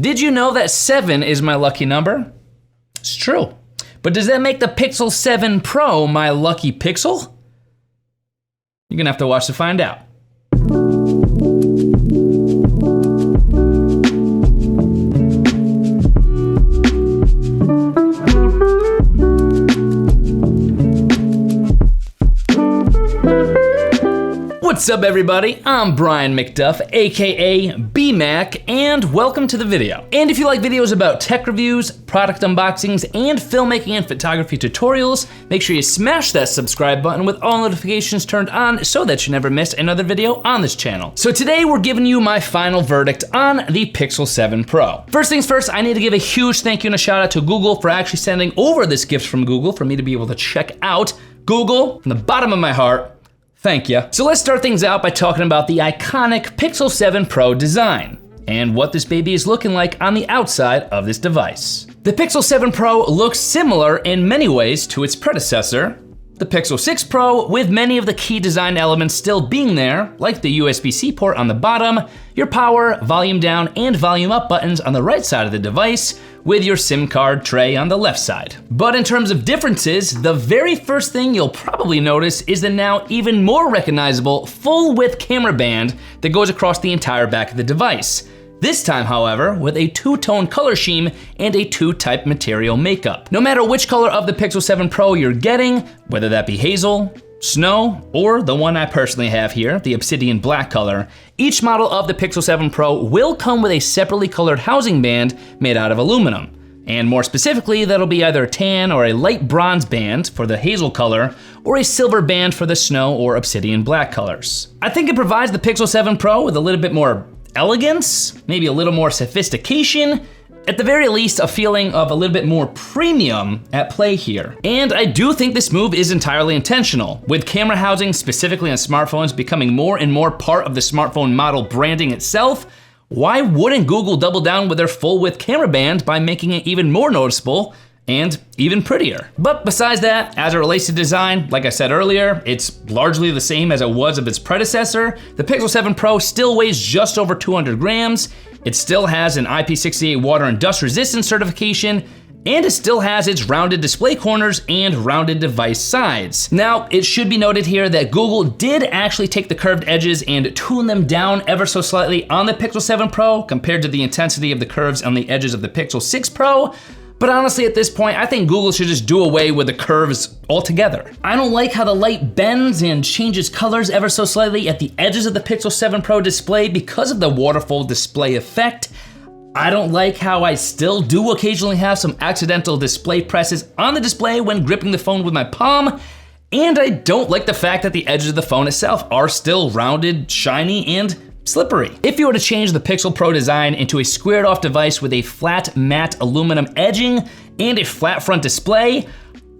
Did you know that 7 is my lucky number? It's true. But does that make the Pixel 7 Pro my lucky Pixel? You're gonna have to watch to find out. What's up everybody, I'm Brian MacDuff, aka BMac, and welcome to the video. And if you like videos about tech reviews, product unboxings, and filmmaking and photography tutorials, make sure you smash that subscribe button with all notifications turned on so that you never miss another video on this channel. So today we're giving you my final verdict on the Pixel 7 Pro. First things first, I need to give a huge thank you and a shout out to Google for actually sending over this gift from Google for me to be able to check out. Google, from the bottom of my heart, thank you. So let's start things out by talking about the iconic Pixel 7 Pro design and what this baby is looking like on the outside of this device. The Pixel 7 Pro looks similar in many ways to its predecessor, the Pixel 6 Pro, with many of the key design elements still being there, like the USB-C port on the bottom, your power, volume down, and volume up buttons on the right side of the device, with your SIM card tray on the left side. But in terms of differences, the very first thing you'll probably notice is the now even more recognizable full-width camera band that goes across the entire back of the device. This time, however, with a two-tone color scheme and a two-type material makeup. No matter which color of the Pixel 7 Pro you're getting, whether that be hazel, snow, or the one I personally have here, the obsidian black color, each model of the Pixel 7 Pro will come with a separately colored housing band made out of aluminum. And more specifically, that'll be either a tan or a light bronze band for the hazel color, or a silver band for the snow or obsidian black colors. I think it provides the Pixel 7 Pro with a little bit more elegance, maybe a little more sophistication, at the very least a feeling of a little bit more premium at play here. And I do think this move is entirely intentional, with camera housing specifically on smartphones becoming more and more part of the smartphone model branding itself. Why wouldn't Google double down with their full-width camera band by making it even more noticeable and even prettier? But besides that, as it relates to design, like I said earlier, it's largely the same as it was of its predecessor. The Pixel 7 Pro still weighs just over 200 grams. It still has an IP68 water and dust resistance certification, and it still has its rounded display corners and rounded device sides. Now, it should be noted here that Google did actually take the curved edges and tune them down ever so slightly on the Pixel 7 Pro compared to the intensity of the curves on the edges of the Pixel 6 Pro. But honestly, at this point, I think Google should just do away with the curves altogether. I don't like how the light bends and changes colors ever so slightly at the edges of the Pixel 7 Pro display because of the waterfall display effect. I don't like how I still do occasionally have some accidental display presses on the display when gripping the phone with my palm. And I don't like the fact that the edges of the phone itself are still rounded, shiny, and slippery. If you were to change the Pixel Pro design into a squared off device with a flat matte aluminum edging and a flat front display,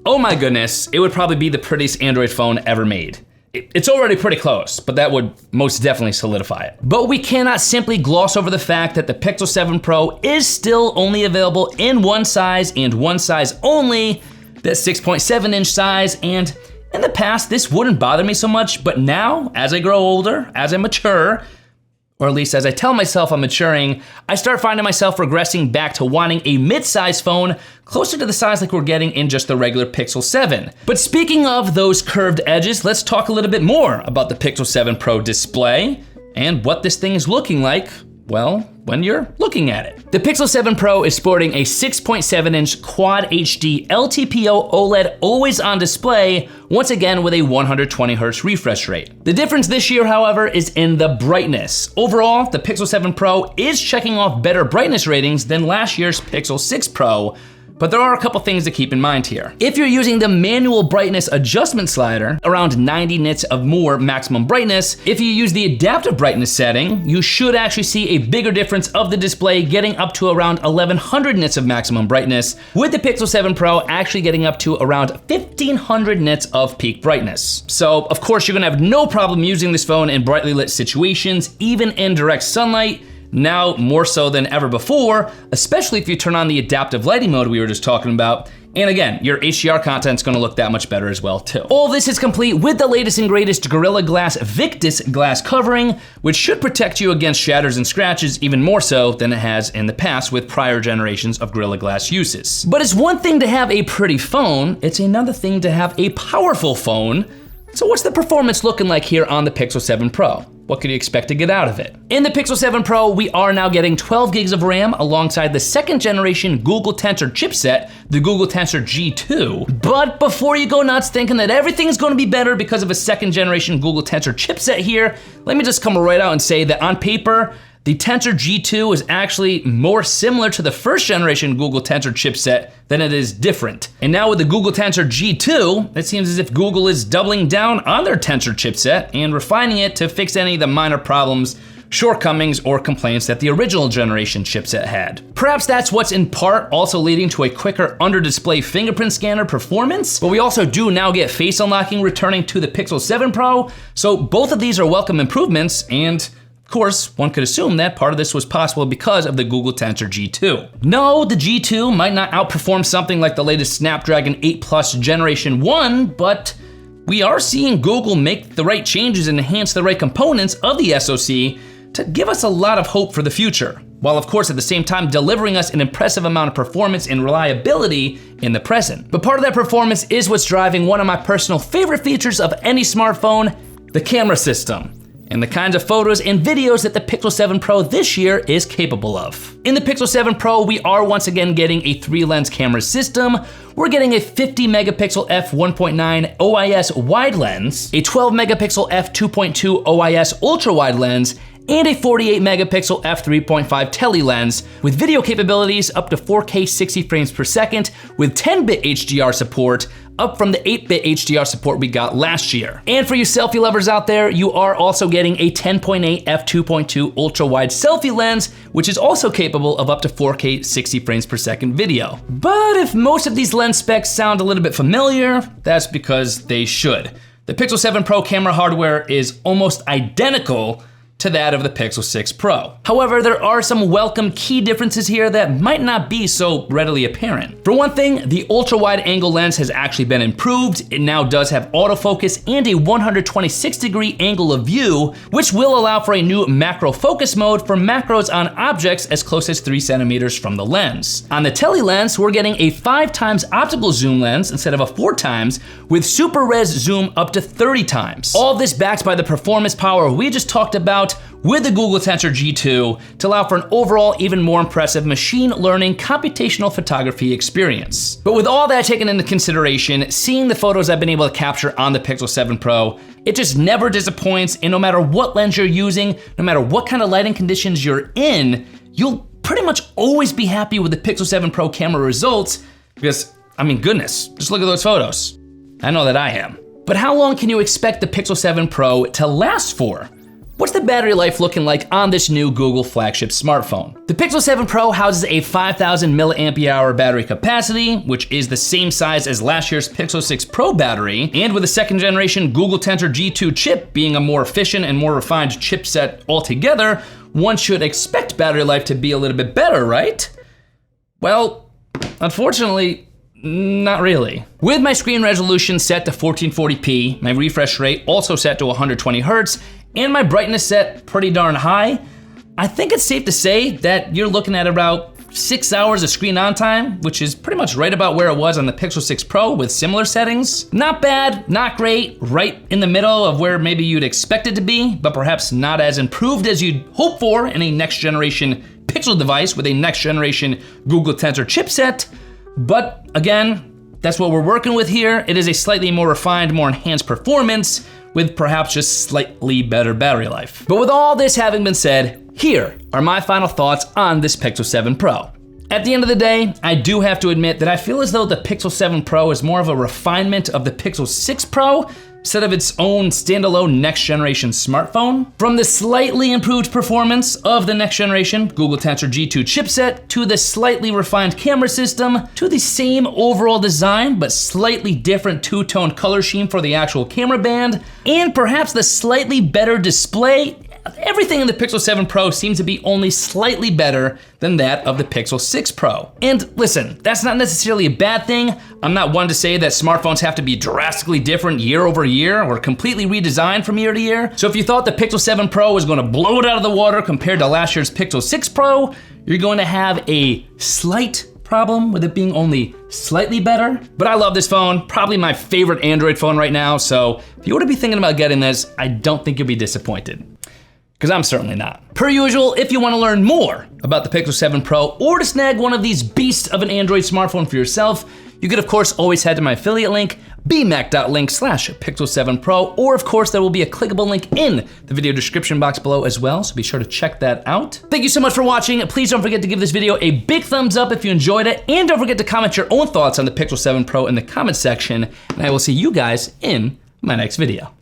oh my goodness, it would probably be the prettiest Android phone ever made. It's already pretty close, but that would most definitely solidify it. But we cannot simply gloss over the fact that the Pixel 7 Pro is still only available in one size and one size only, that 6.7 inch size, and in the past this wouldn't bother me so much, but now, as I grow older, as I mature, or at least as I tell myself I'm maturing, I start finding myself regressing back to wanting a mid-size phone closer to the size like we're getting in just the regular Pixel 7. But speaking of those curved edges, let's talk a little bit more about the Pixel 7 Pro display and what this thing is looking like, well, when you're looking at it. The Pixel 7 Pro is sporting a 6.7 inch Quad HD LTPO OLED always on display, once again with a 120 Hz refresh rate. The difference this year, however, is in the brightness. Overall, the Pixel 7 Pro is checking off better brightness ratings than last year's Pixel 6 Pro, but there are a couple things to keep in mind here. If you're using the manual brightness adjustment slider, around 90 nits of more maximum brightness, if you use the adaptive brightness setting, you should actually see a bigger difference of the display getting up to around 1100 nits of maximum brightness, with the Pixel 7 Pro actually getting up to around 1500 nits of peak brightness. So, of course, you're gonna have no problem using this phone in brightly lit situations, even in direct sunlight. now more so than ever before, especially if you turn on the adaptive lighting mode we were just talking about. And again, your HDR content's gonna look that much better as well too. All this is complete with the latest and greatest Gorilla Glass Victus glass covering, which should protect you against shatters and scratches even more so than it has in the past with prior generations of Gorilla Glass uses. But it's one thing to have a pretty phone, it's another thing to have a powerful phone. So what's the performance looking like here on the Pixel 7 Pro? What could you expect to get out of it? In the Pixel 7 Pro, we are now getting 12 gigs of RAM alongside the second generation Google Tensor chipset, the Google Tensor G2. But before you go nuts thinking that everything's gonna be better because of a second generation Google Tensor chipset here, let me just come right out and say that on paper, the Tensor G2 is actually more similar to the first generation Google Tensor chipset than it is different. And now with the Google Tensor G2, it seems as if Google is doubling down on their Tensor chipset and refining it to fix any of the minor problems, shortcomings, or complaints that the original generation chipset had. Perhaps that's what's in part also leading to a quicker under-display fingerprint scanner performance, but we also do now get face unlocking returning to the Pixel 7 Pro, so both of these are welcome improvements, and of course, one could assume that part of this was possible because of the Google Tensor G2. No, the G2 might not outperform something like the latest Snapdragon 8 Plus Generation 1, but we are seeing Google make the right changes and enhance the right components of the SoC to give us a lot of hope for the future, while of course at the same time delivering us an impressive amount of performance and reliability in the present. But part of that performance is what's driving one of my personal favorite features of any smartphone, the camera system, and the kinds of photos and videos that the Pixel 7 Pro this year is capable of. In the Pixel 7 Pro, we are once again getting a 3-lens camera system. We're getting a 50 megapixel f1.9 OIS wide lens, a 12 megapixel f2.2 OIS ultra wide lens, and a 48 megapixel f3.5 tele lens with video capabilities up to 4K 60 frames per second with 10-bit HDR support, up from the 8-bit HDR support we got last year. And for you selfie lovers out there, you are also getting a 10.8 f2.2 ultra wide selfie lens, which is also capable of up to 4K 60 frames per second video. But if most of these lens specs sound a little bit familiar, that's because they should. The Pixel 7 Pro camera hardware is almost identical to that of the Pixel 6 Pro. However, there are some welcome key differences here that might not be so readily apparent. For one thing, the ultra-wide angle lens has actually been improved. It now does have autofocus and a 126-degree angle of view, which will allow for a new macro focus mode for macros on objects as close as 3 centimeters from the lens. On the tele lens, we're getting a 5 times optical zoom lens instead of a 4 times, with super res zoom up to 30 times. All this backed by the performance power we just talked about with the Google Tensor G2 to allow for an overall even more impressive machine learning computational photography experience. But with all that taken into consideration, seeing the photos I've been able to capture on the Pixel 7 Pro, it just never disappoints, and no matter what lens you're using, no matter what kind of lighting conditions you're in, you'll pretty much always be happy with the Pixel 7 Pro camera results because, I mean, goodness, just look at those photos. I know that I am. But how long can you expect the Pixel 7 Pro to last for? What's the battery life looking like on this new Google flagship smartphone? The Pixel 7 Pro houses a 5,000 milliampere hour battery capacity, which is the same size as last year's Pixel 6 Pro battery, and with the second generation Google Tensor G2 chip being a more efficient and more refined chipset altogether, one should expect battery life to be a little bit better, right? Well, unfortunately, not really. With my screen resolution set to 1440p, my refresh rate also set to 120 Hz, and my brightness set pretty darn high, I think it's safe to say that you're looking at about 6 hours of screen on time, which is pretty much right about where it was on the Pixel 6 Pro with similar settings. Not bad, not great, right in the middle of where maybe you'd expect it to be, but perhaps not as improved as you'd hope for in a next generation Pixel device with a next generation Google Tensor chipset. But again, that's what we're working with here. It is a slightly more refined, more enhanced performance with perhaps just slightly better battery life. But with all this having been said, here are my final thoughts on this Pixel 7 Pro. At the end of the day, I do have to admit that I feel as though the Pixel 7 Pro is more of a refinement of the Pixel 6 Pro instead of its own standalone next generation smartphone. From the slightly improved performance of the next generation Google Tensor G2 chipset, to the slightly refined camera system, to the same overall design but slightly different two-tone color scheme for the actual camera band, and perhaps the slightly better display, everything in the Pixel 7 Pro seems to be only slightly better than that of the Pixel 6 Pro. And listen, that's not necessarily a bad thing. I'm not one to say that smartphones have to be drastically different year over year or completely redesigned from year to year. So if you thought the Pixel 7 Pro was gonna blow it out of the water compared to last year's Pixel 6 Pro, you're going to have a slight problem with it being only slightly better. But I love this phone, probably my favorite Android phone right now, so if you were to be thinking about getting this, I don't think you'll be disappointed. Because I'm certainly not. Per usual, if you want to learn more about the Pixel 7 Pro or to snag one of these beasts of an Android smartphone for yourself, you could of course always head to my affiliate link, bmac.link/Pixel7Pro, or of course there will be a clickable link in the video description box below as well, so be sure to check that out. Thank you so much for watching. Please don't forget to give this video a big thumbs up if you enjoyed it, and don't forget to comment your own thoughts on the Pixel 7 Pro in the comment section, and I will see you guys in my next video.